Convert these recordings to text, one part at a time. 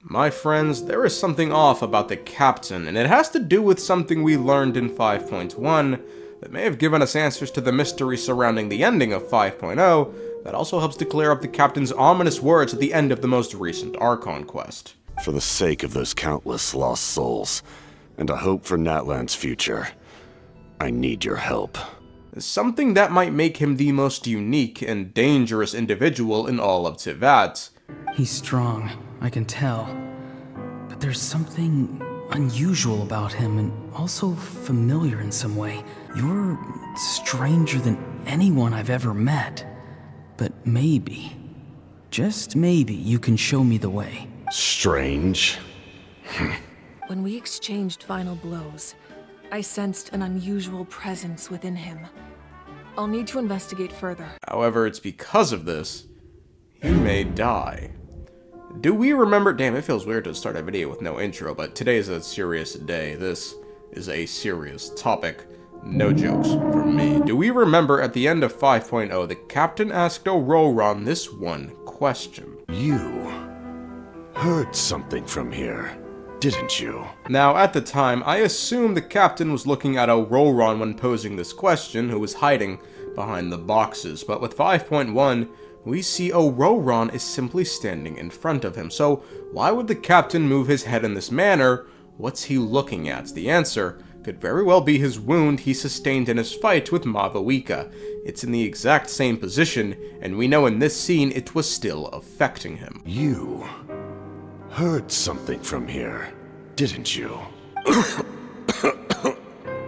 My friends, there is something off about the captain, and it has to do with something we learned in 5.1 that may have given us answers to the mystery surrounding the ending of 5.0 that also helps to clear up the captain's ominous words at the end of the most recent Archon quest. For the sake of those countless lost souls, and a hope for Natlan's future, I need your help. Something that might make him the most unique and dangerous individual in all of Teyvat. He's strong, I can tell. But there's something unusual about him and also familiar in some way. You're stranger than anyone I've ever met. But maybe, just maybe, you can show me the way. Strange? When we exchanged final blows, I sensed an unusual presence within him. I'll need to investigate further. However, it's because of this, he may die. Do we remember— damn, it feels weird to start a video with no intro, but today is a serious day. This is a serious topic. No jokes from me. Do we remember at the end of 5.0, the captain asked Ororon this one question? You heard something from here, didn't you? Now, at the time, I assume the captain was looking at Ororon when posing this question, who was hiding behind the boxes. But with 5.1, we see Ororon is simply standing in front of him. So why would the captain move his head in this manner? What's he looking at? The answer could very well be his wound he sustained in his fight with Mavuika. It's in the exact same position, and we know in this scene it was still affecting him. You heard something from here, didn't you?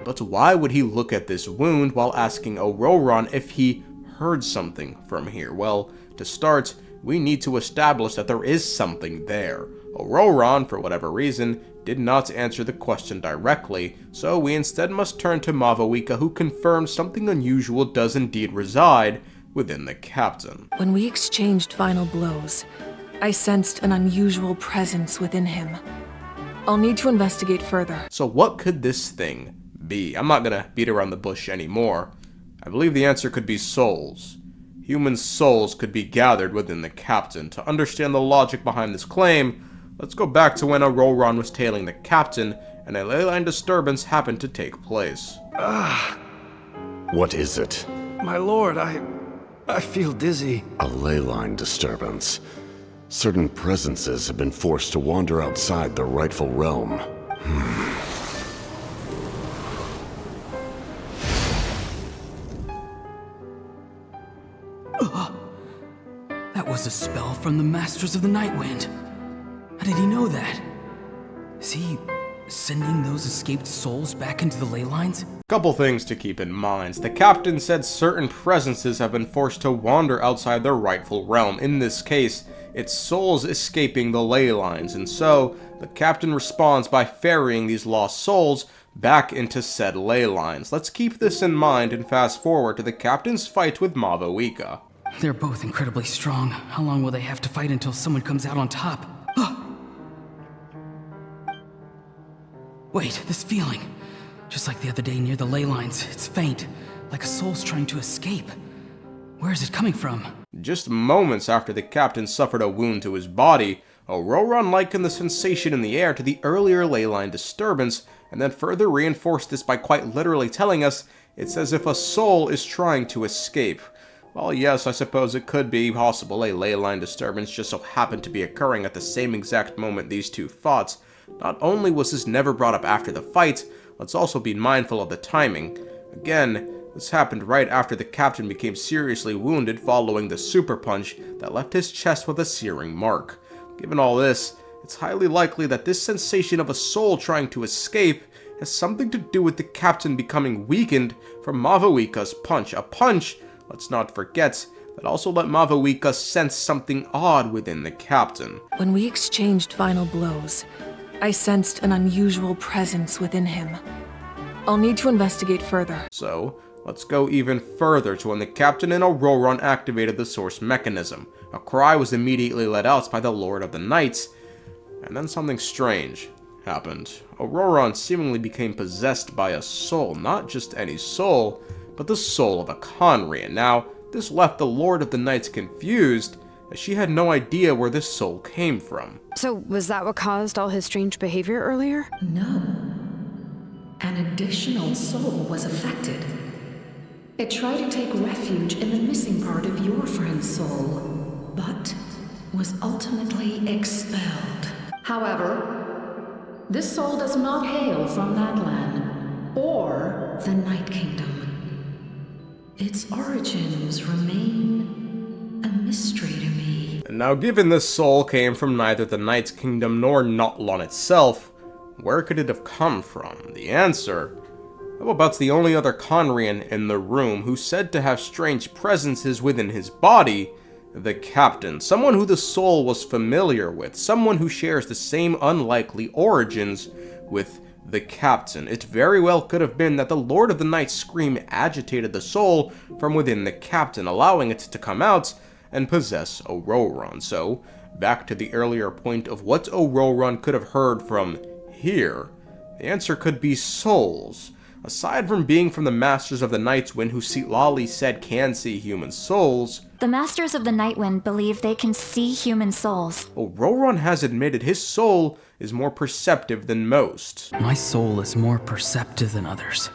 But why would he look at this wound while asking Ororon if he heard something from here? Well, to start, we need to establish that there is something there. Ororon, for whatever reason, did not answer the question directly, so we instead must turn to Mavuika, who confirms something unusual does indeed reside within the captain. When we exchanged final blows, I sensed an unusual presence within him. I'll need to investigate further. So what could this thing be? I'm not gonna beat around the bush anymore. I believe the answer could be souls. Human souls could be gathered within the captain. To understand the logic behind this claim, let's go back to when Ororon was tailing the captain, and a leyline disturbance happened to take place. What is it? My lord, I feel dizzy. A leyline disturbance. Certain presences have been forced to wander outside their rightful realm. That was a spell from the Masters of the Nightwind. How did he know that? Is he sending those escaped souls back into the ley lines? Couple things to keep in mind. The captain said certain presences have been forced to wander outside their rightful realm. In this case, it's souls escaping the ley lines, and so the captain responds by ferrying these lost souls back into said ley lines. Let's keep this in mind and fast forward to the captain's fight with Mavuika. They're both incredibly strong. How long will they have to fight until someone comes out on top? Wait, this feeling. Just like the other day near the ley lines, it's faint, like a soul's trying to escape. Where is it coming from? Just moments after the captain suffered a wound to his body, Ororon likened the sensation in the air to the earlier leyline disturbance, and then further reinforced this by quite literally telling us it's as if a soul is trying to escape. Well, yes, I suppose it could be possible a leyline disturbance just so happened to be occurring at the same exact moment these two fought. Not only was this never brought up after the fight, let's also be mindful of the timing. Again, this happened right after the captain became seriously wounded following the super punch that left his chest with a searing mark. Given all this, it's highly likely that this sensation of a soul trying to escape has something to do with the captain becoming weakened from Mavuika's punch. A punch, let's not forget, that also let Mavuika sense something odd within the captain. When we exchanged final blows, I sensed an unusual presence within him. I'll need to investigate further. So, let's go even further to when the captain and Ororon activated the source mechanism. A cry was immediately let out by the Lord of the Knights, and then something strange happened. Ororon seemingly became possessed by a soul, not just any soul, but the soul of a khaenriah. Now, this left the Lord of the Knights confused, as she had no idea where this soul came from. So, was that what caused all his strange behavior earlier? No. An additional soul was affected. It tried to take refuge in the missing part of your friend's soul, but was ultimately expelled. However, this soul does not hail from Natlan or the Night Kingdom. Its origins remain a mystery to me. And now, given this soul came from neither the Night's Kingdom nor Natlan itself, where could it have come from? The answer: how about the only other khaenriah in the room who's said to have strange presences within his body? The captain, someone who the soul was familiar with, someone who shares the same unlikely origins with the captain. It very well could have been that the Lord of the Night's scream agitated the soul from within the captain, allowing it to come out and possess Auroran. So, back to the earlier point of what Auroran could have heard from here, the answer could be souls. Aside from being from the Masters of the Nightwind, who Citlali said can see human souls, the Masters of the Nightwind believe they can see human souls. Auroran has admitted his soul is more perceptive than most. My soul is more perceptive than others.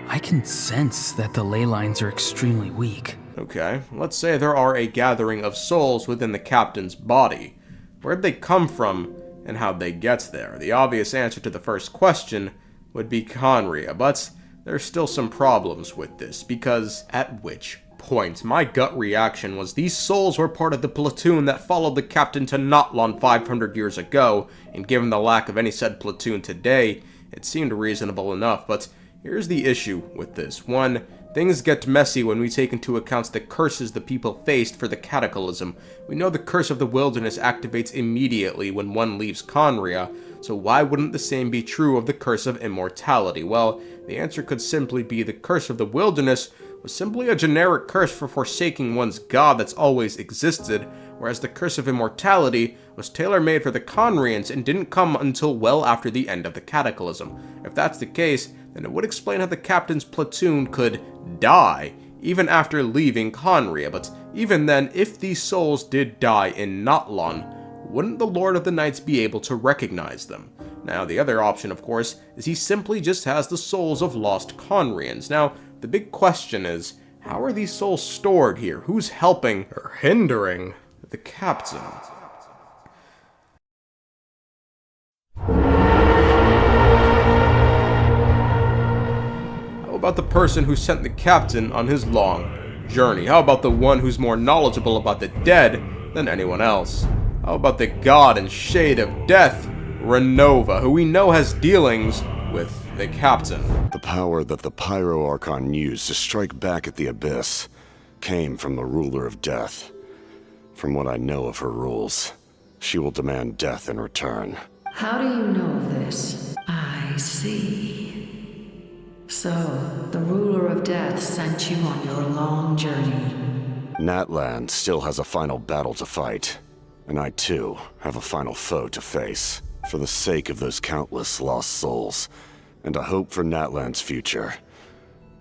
I can sense that the ley lines are extremely weak. Okay, let's say there are a gathering of souls within the captain's body. Where'd they come from, and how'd they get there? The obvious answer to the first question would be khaenriah, but there's still some problems with this, because at which point my gut reaction was these souls were part of the platoon that followed the captain to Natlan 500 years ago, and given the lack of any said platoon today, it seemed reasonable enough. But here's the issue with this. One, things get messy when we take into account the curses the people faced for the cataclysm. We know the curse of the wilderness activates immediately when one leaves khaenriah, so why wouldn't the same be true of the curse of immortality? Well, the answer could simply be the curse of the wilderness was simply a generic curse for forsaking one's god that's always existed, whereas the curse of immortality was tailor-made for the khaenriahs and didn't come until well after the end of the cataclysm. If that's the case, then it would explain how the captain's platoon could die, even after leaving khaenriah. But even then, if these souls did die in Natlan, wouldn't the Lord of the Nights be able to recognize them? Now, the other option, of course, is he simply just has the souls of lost khaenriahs. Now, the big question is, how are these souls stored here? Who's helping or hindering the captain? How about the person who sent the captain on his long journey? How about the one who's more knowledgeable about the dead than anyone else? How about the god and shade of death, Ronova, who we know has dealings with the captain? The power that the pyro archon used to strike back at the abyss came from the ruler of death. From what I know of her rules, she will demand death in return. How do you know this? I see. So, the ruler of death sent you on your long journey. Natlan still has a final battle to fight, and I too have a final foe to face. For the sake of those countless lost souls, and a hope for Natlan's future,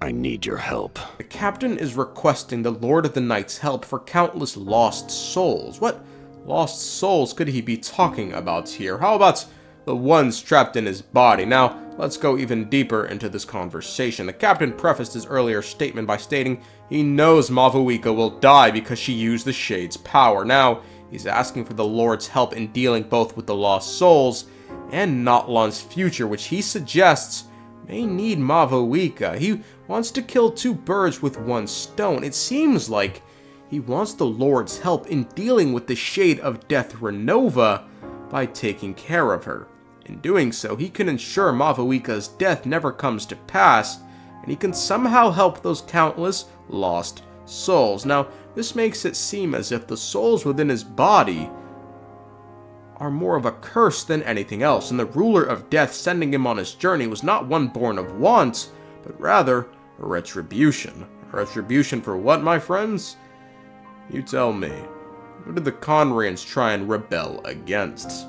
I need your help. The captain is requesting the Lord of the Night's help for countless lost souls. What lost souls could he be talking about here? How about the ones trapped in his body? Now, let's go even deeper into this conversation. The captain prefaced his earlier statement by stating he knows Mavuika will die because she used the Shade's power. Now, he's asking for the Lord's help in dealing both with the lost souls and Natlan's future, which he suggests may need Mavuika. He wants to kill two birds with one stone. It seems like he wants the Lord's help in dealing with the Shade of Death Ronova by taking care of her. In doing so, he can ensure Mavuika's death never comes to pass, and he can somehow help those countless lost souls. Now, this makes it seem as if the souls within his body are more of a curse than anything else, and the ruler of death sending him on his journey was not one born of want, but rather a retribution. A retribution for what, my friends? You tell me. What did the khaenriahs try and rebel against?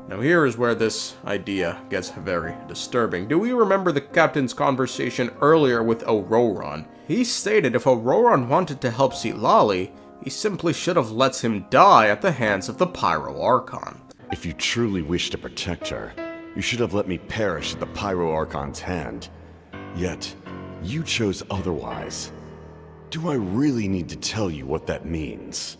Now here is where this idea gets very disturbing. Do we remember the captain's conversation earlier with Auroran? He stated if Auroran wanted to help Citlali, he simply should have let him die at the hands of the pyro archon. If you truly wish to protect her, you should have let me perish at the pyro archon's hand. Yet, you chose otherwise. Do I really need to tell you what that means?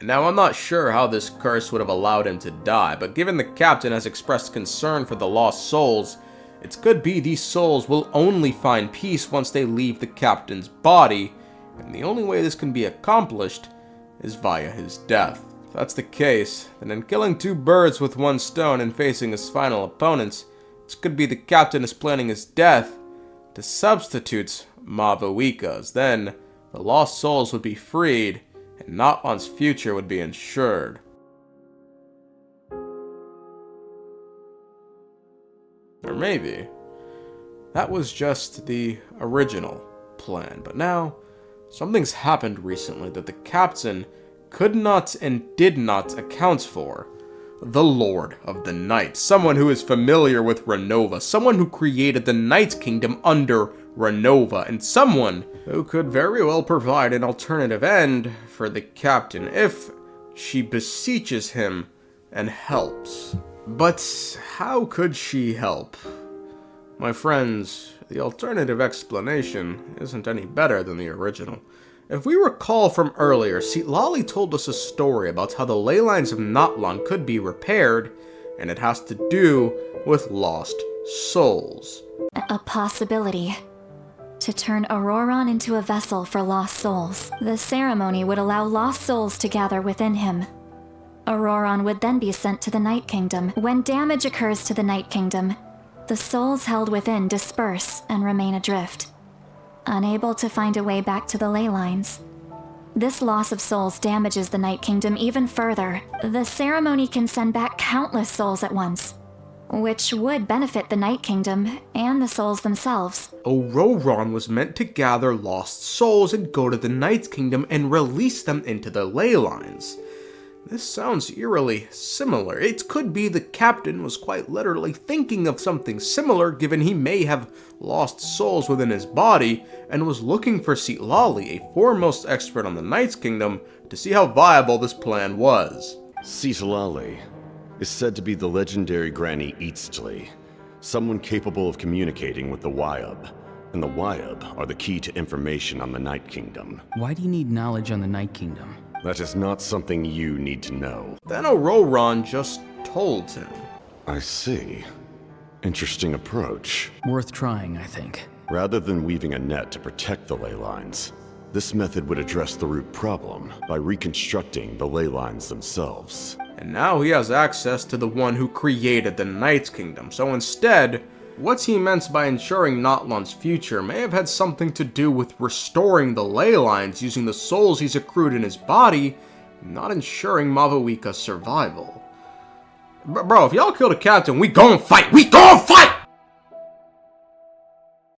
Now, I'm not sure how this curse would have allowed him to die, but given the captain has expressed concern for the lost souls, it could be these souls will only find peace once they leave the captain's body, and the only way this can be accomplished is via his death. If that's the case, then in killing two birds with one stone and facing his final opponents, it could be the captain is planning his death to substitute Mavuika's. Then, the lost souls would be freed, and Natlan's future would be ensured. Or maybe that was just the original plan, but now something's happened recently that the captain could not and did not account for. The Lord of the Night, someone who is familiar with Ronova, someone who created the Night Kingdom under Ronova, and someone who could very well provide an alternative end for the captain if she beseeches him and helps. But how could she help? My friends, the alternative explanation isn't any better than the original. If we recall from earlier, Citlali told us a story about how the ley lines of Natlan could be repaired, and it has to do with lost souls. A possibility. To turn Auroron into a vessel for lost souls. The ceremony would allow lost souls to gather within him. Auroron would then be sent to the Night Kingdom. When damage occurs to the Night Kingdom, the souls held within disperse and remain adrift, unable to find a way back to the ley lines. This loss of souls damages the Night Kingdom even further. The ceremony can send back countless souls at once, which would benefit the Night Kingdom and the souls themselves. Auroron was meant to gather lost souls and go to the Night Kingdom and release them into the ley lines. This sounds eerily similar. It could be the captain was quite literally thinking of something similar, given he may have lost souls within his body and was looking for Citlali, a foremost expert on the Night's Kingdom, to see how viable this plan was. Citlali is said to be the legendary Granny Eastli, someone capable of communicating with the Wyab, and the Wyab are the key to information on the Night Kingdom. Why do you need knowledge on the Night Kingdom? That is not something you need to know. Then Auroron just told him. I see. Interesting approach. Worth trying, I think. Rather than weaving a net to protect the ley lines, this method would address the root problem by reconstructing the ley lines themselves. And now he has access to the one who created the Night Kingdom, so instead, what he meant by ensuring Natlan's future may have had something to do with restoring the ley lines using the souls he's accrued in his body, not ensuring Mavuika's survival. Bro, if y'all kill the captain, we gon' fight! We gon' fight!